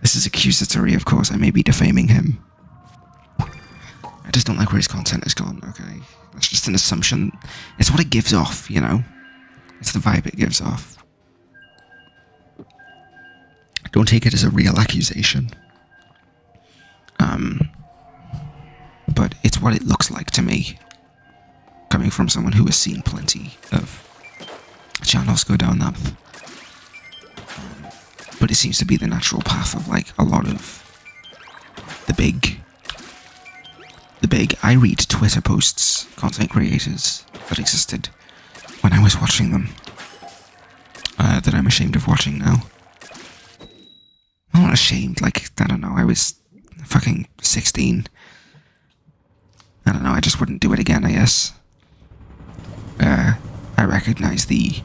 This is accusatory, of course. I may be defaming him. I just don't like where his content has gone, okay? That's just an assumption. It's what it gives off, you know? It's the vibe it gives off. Don't take it as a real accusation. But it's what it looks like to me. Coming from someone who has seen plenty of channels go down that. But it seems to be the natural path of a lot of the the big I read Twitter posts, content creators that existed when I was watching them, that I'm ashamed of watching now. I'm not ashamed, like, I don't know, I was fucking 16. I don't know, I just wouldn't do it again, I guess. I recognize the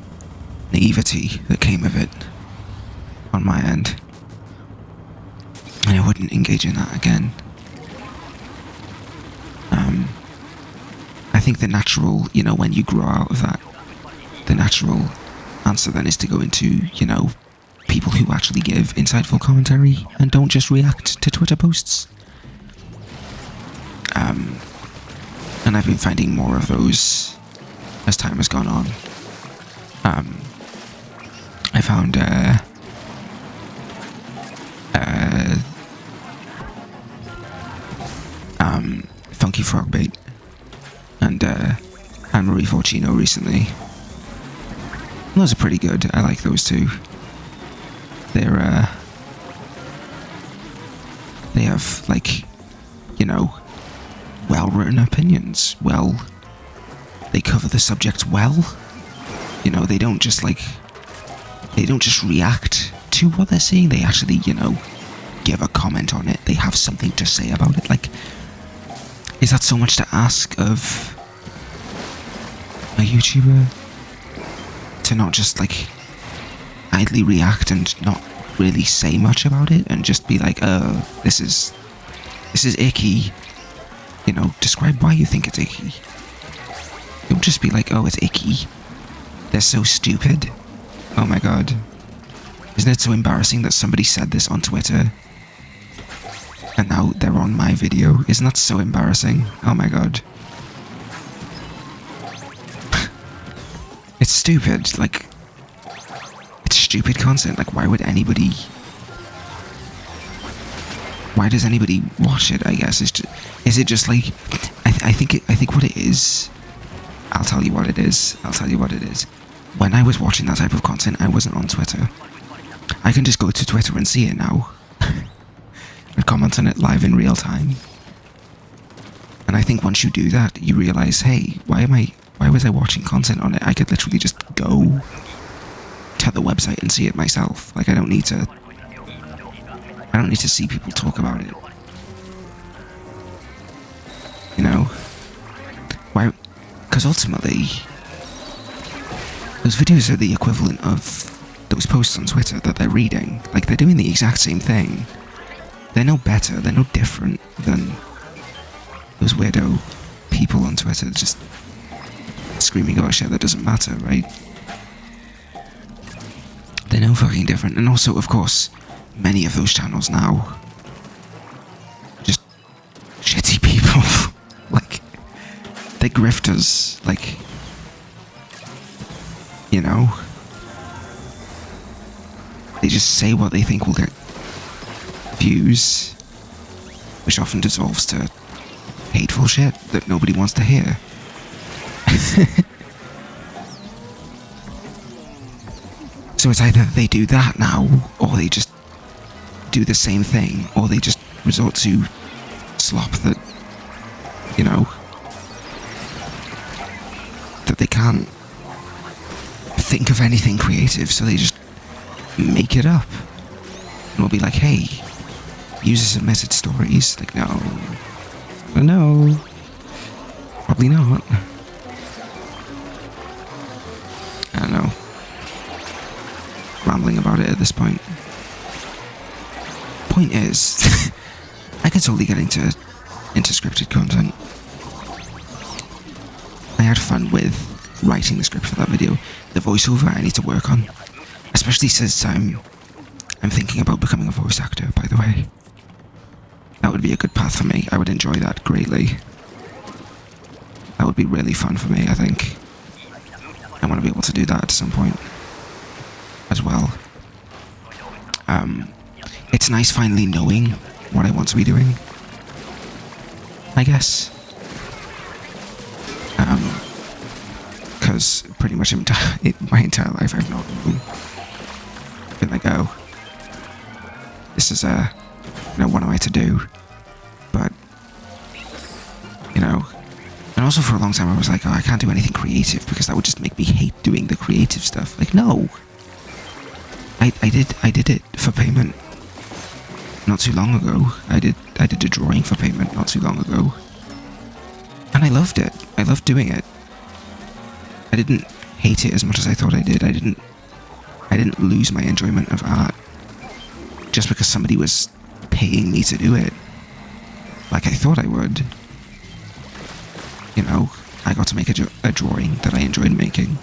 naivety that came of it on my end, and I wouldn't engage in that again. I think the natural, you know, when you grow out of that, the natural answer then is to go into, you know, people who actually give insightful commentary and don't just react to Twitter posts. And I've been finding more of those as time has gone on. I found Funky Frogbait and Anne-Marie Fortino recently. Those are pretty good. I like those two. They're they have, like, you know, well-written opinions. Well, they cover the subject well. You know, they don't just react to what they're seeing. They actually, you know, give a comment on it. They have something to say about it. Like, is that so much to ask of a YouTuber? To not just, like, idly react and not really say much about it and just be like, this is icky. You know, describe why you think it's icky. Don't just be like, oh, it's icky. They're so stupid. Oh my god. Isn't it so embarrassing that somebody said this on Twitter and now they're on my video? Isn't that so embarrassing? Oh my god. It's stupid, like, it's stupid content. Like, why does anybody watch it, I guess? Is it just like, I think what it is, I'll tell you what it is. When I was watching that type of content, I wasn't on Twitter. I can just go to Twitter and see it now. And comment on it live in real time. And I think once you do that, you realise, hey, why was I watching content on it? I could literally just go to the website and see it myself. Like, I don't need to see people talk about it. You know? Why? Because ultimately, those videos are the equivalent of those posts on Twitter that they're reading. Like, they're doing the exact same thing. They're no better, they're no different than those weirdo people on Twitter just screaming about shit that doesn't matter, right? They're no fucking different. And also, of course, many of those channels now, just shitty people. Like, they're grifters. Like, you know, they just say what they think will get views, which often dissolves to hateful shit that nobody wants to hear. So it's either they do that now, or they just do the same thing, or they just resort to slop that, you know, that they can't think of anything creative, so they just make it up. And we'll be like, hey, users submitted stories. Like, no. No. Probably not. I don't know. Rambling about it at this point. Point is, I could totally get into scripted content. I had fun with writing the script for that video. The voiceover I need to work on, especially since I'm thinking about becoming a voice actor, by the way. That would be a good path for me. I would enjoy that greatly. That would be really fun for me, I think. I want to be able to do that at some point as well. It's nice finally knowing what I want to be doing, I guess. Because pretty much my entire life I've not been like, oh, this is you know, what am I to do? But know. And also for a long time I was like, oh, I can't do anything creative because that would just make me hate doing the creative stuff. Like, no. I did it for payment not too long ago. I did a drawing for payment not too long ago. And I loved it. I loved doing it. I didn't hate it as much as I thought I did. I didn't lose my enjoyment of art just because somebody was paying me to do it like I thought I would. You know, I got to make a drawing that I enjoyed making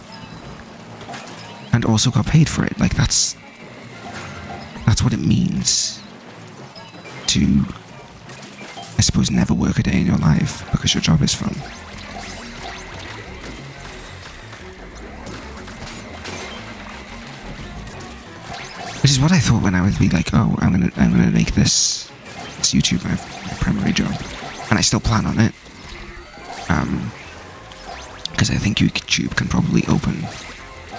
and also got paid for it. Like, that's what it means to, I suppose, never work a day in your life because your job is fun. Which is what I thought when I would be like, oh, I'm gonna make this YouTube my primary job, and I still plan on it. Because I think YouTube can probably open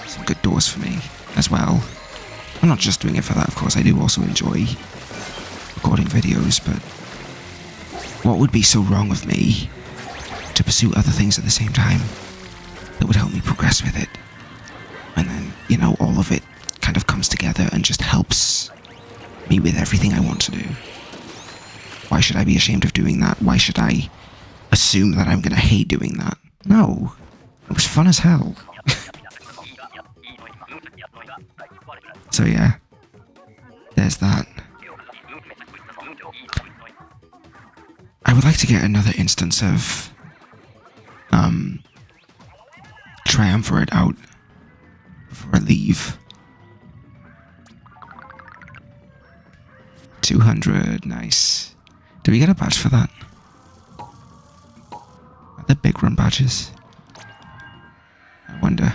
some good doors for me as well. I'm not just doing it for that, of course. I do also enjoy recording videos, but what would be so wrong of me to pursue other things at the same time that would help me progress with it? And then, you know, all of it kind of comes together and just helps me with everything I want to do. Why should I be ashamed of doing that? Why should I assume that I'm gonna hate doing that? No. It was fun as hell. So yeah. There's that. I would like to get another instance of Triumvirate out before I leave. 200, nice. Do we get a badge for that? Are there big run badges? I wonder.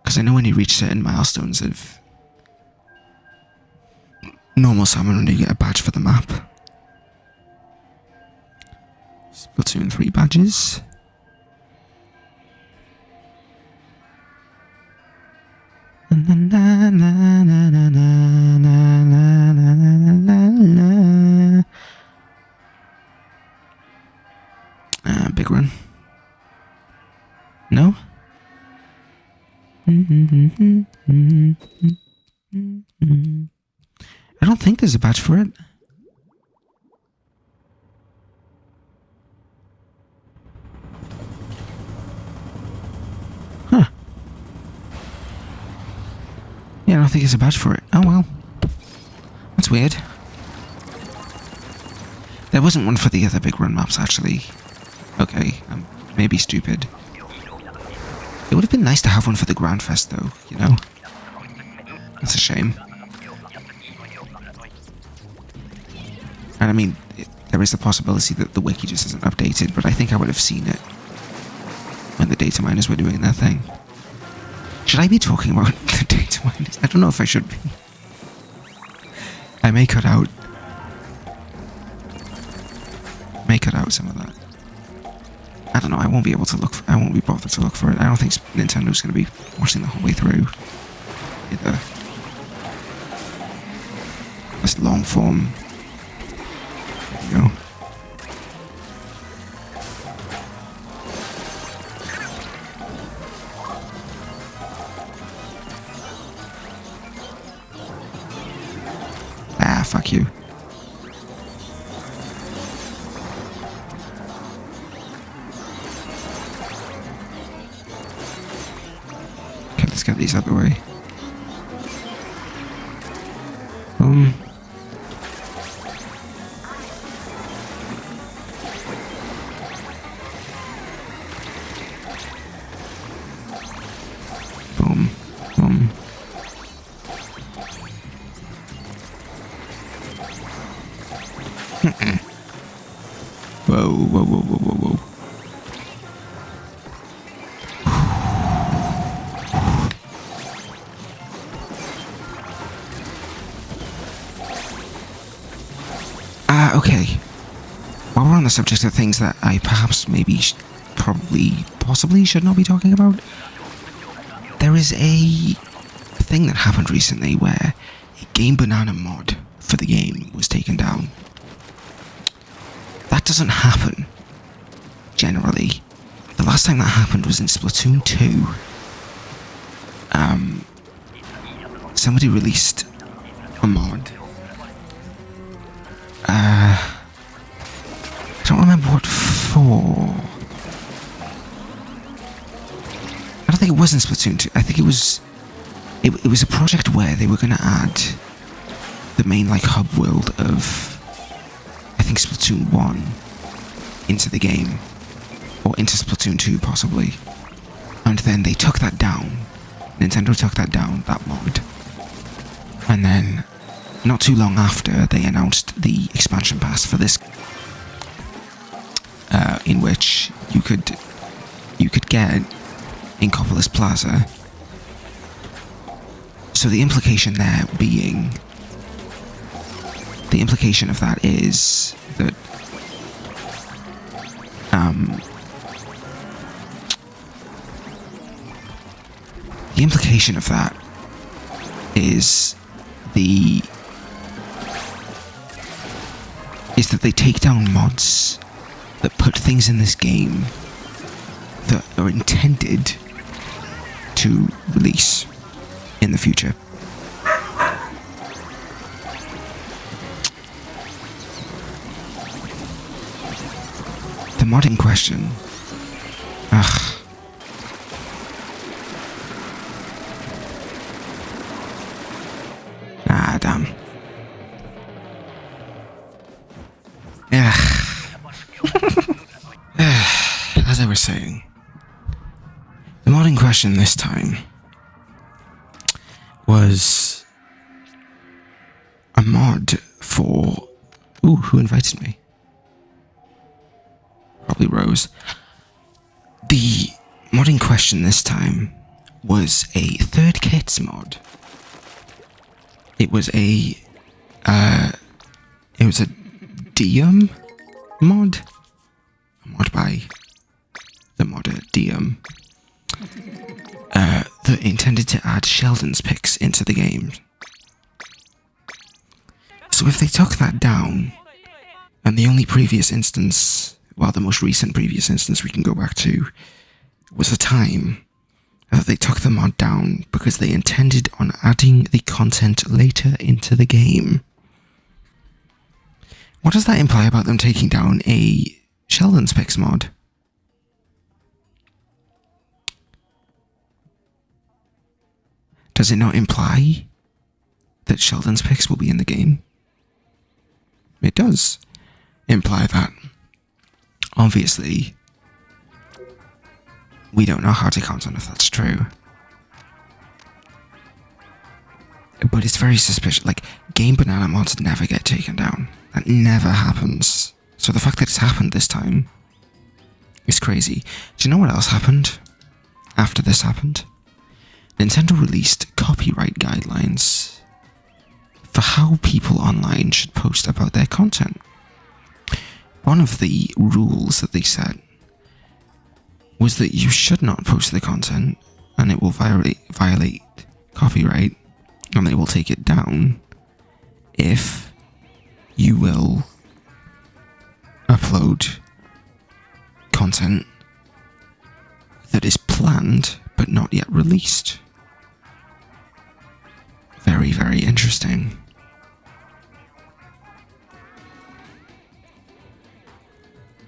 Because I know when you reach certain milestones of normal summon, you get a badge for the map. Splatoon 3 badges. Big run. No? I don't think there's a badge for it. Huh. Yeah, I don't think there's a badge for it. Oh well. That's weird. There wasn't one for the other big run maps, actually. Okay, I'm maybe stupid. It would have been nice to have one for the Grand Fest, though, you know? That's a shame. And I mean, there is the possibility that the wiki just isn't updated, but I think I would have seen it when the data miners were doing their thing. Should I be talking about the data miners? I don't know if I should be. I may cut out some of that. I don't know, I won't be bothered to look for it. I don't think Nintendo's going to be watching the whole way through either. This long form video. Ah, fuck you. Let's get these out of the way. Boom. Boom. Boom. Whoa, whoa, whoa, whoa, whoa, whoa. Okay. While we're on the subject of things that I perhaps maybe possibly should not be talking about, there is a thing that happened recently where a Game Banana mod for the game was taken down. doesn't happen, generally. The last time that happened was in Splatoon 2. Somebody released a mod. I don't remember what for. I don't think it was in Splatoon 2. I think it was a project where they were going to add the main like hub world of, I think, Splatoon 1 into the game, or into Splatoon 2 possibly, and then they took that down. Nintendo took that down, that mod, and then not too long after they announced the expansion pass for this, in which you could get Inkopolis Plaza. So the implication there being, the implication of that is that the implication of that is that they take down mods that put things in this game that are intended to release in the future. The mod in question, damn. As I was saying, the mod in question this time was a mod for... Ooh, who invited me? Probably Rose. The mod in question this time was a Third Kits mod. It was a Diem mod. A mod by the modder Diem. That intended to add Sheldon's picks into the game. So if they took that down, and the only previous instance, well, the most recent previous instance we can go back to, was a time that they took the mod down because they intended on adding the content later into the game. What does that imply about them taking down a Sheldon's Picks mod? Does it not imply that Sheldon's Picks will be in the game? It does imply that. Obviously, we don't know how to count on if that's true. But it's very suspicious. Like, Game Banana mods never get taken down. That never happens. So the fact that it's happened this time is crazy. Do you know what else happened after this happened? Nintendo released copyright guidelines for how people online should post about their content. One of the rules that they set was that you should not post the content, and it will violate copyright, and they will take it down if you will upload content that is planned but not yet released. Very, very interesting.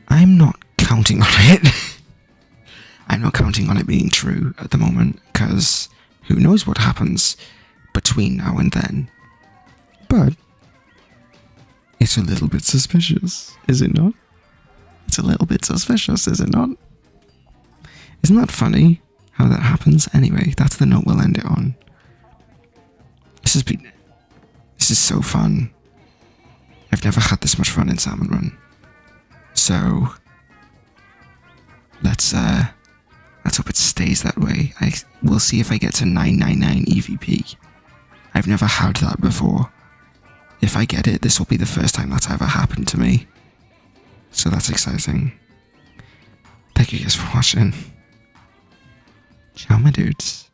I'm not counting on it. I'm not counting on it being true at the moment, because who knows what happens between now and then. But it's a little bit suspicious, is it not? It's a little bit suspicious, is it not? Isn't that funny how that happens? Anyway, that's the note we'll end it on. This is so fun. I've never had this much fun in Salmon Run. So let's hope it stays that way. We'll see if I get to 999 EVP. I've never had that before. If I get it, this will be the first time that's ever happened to me. So that's exciting. Thank you guys for watching. Ciao, my dudes.